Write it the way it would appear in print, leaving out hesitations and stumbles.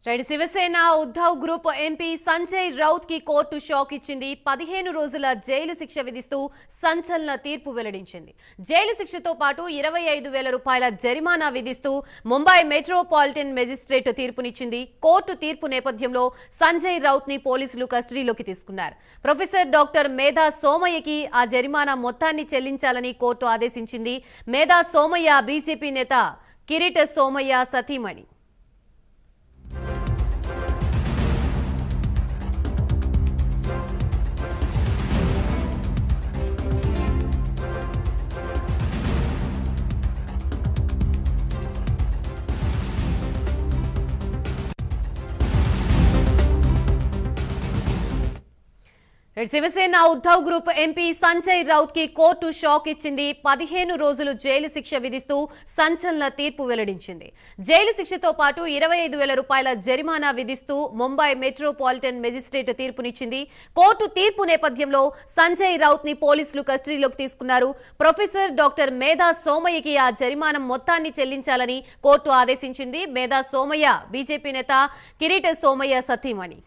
Shiv Sena Uddhav group MP Sanjay Raut కి court shock ఇచ్చింది. 15 రోజుల జైలు శిక్ష విధిస్తూ సంచలన తీర్పు వెల్లడించింది. జైలు శిక్షతో పాటు 25,000 రూపాయల జరిమానా విధిస్తూ ముంబై మెట్రోపాలిటన్ మెజిస్ట్రేట్ తీర్పునిచ్చింది. కోర్టు తీర్పు నేపథ్యంలో సంజయ్ రౌత్ ని పోలీసులు కస్టడీలోకి తీసుకున్నారు. ప్రొఫెసర్ డాక్టర్ మేధా సోమయ్యకి ఆ జరిమానా మొత్తాన్ని చెల్లించాలని కోర్టు ఆదేశించింది. మేధా సోమయ్య బీజేపీ నేత కిరీట సోమయ్య సతీమణి. శివసేన ఉద్ధవ్ గ్రూప్ ఎంపీ సంజయ్ రౌత్ కి కోర్టు షాక్ ఇచ్చింది. 15 రోజులు జైలు శిక్ష విధిస్తూ సంచలన తీర్పు వెల్లడించింది. జైలు శిక్షతో పాటు 25,000 రూపాయల జరిమానా విధిస్తూ ముంబై మెట్రోపాలిటన్ మెజిస్ట్రేట్ తీర్పునిచ్చింది. కోర్టు తీర్పు నేపథ్యంలో సంజయ్ రౌత్ ని పోలీసులు కస్టడీలోకి తీసుకున్నారు. ప్రొఫెసర్ డాక్టర్ మేధా సోమయ్యకి ఆ జరిమానా మొత్తాన్ని చెల్లించాలని కోర్టు ఆదేశించింది. మేధా సోమయ్య బీజేపీ నేత కిరీట సోమయ్య సతీమణి.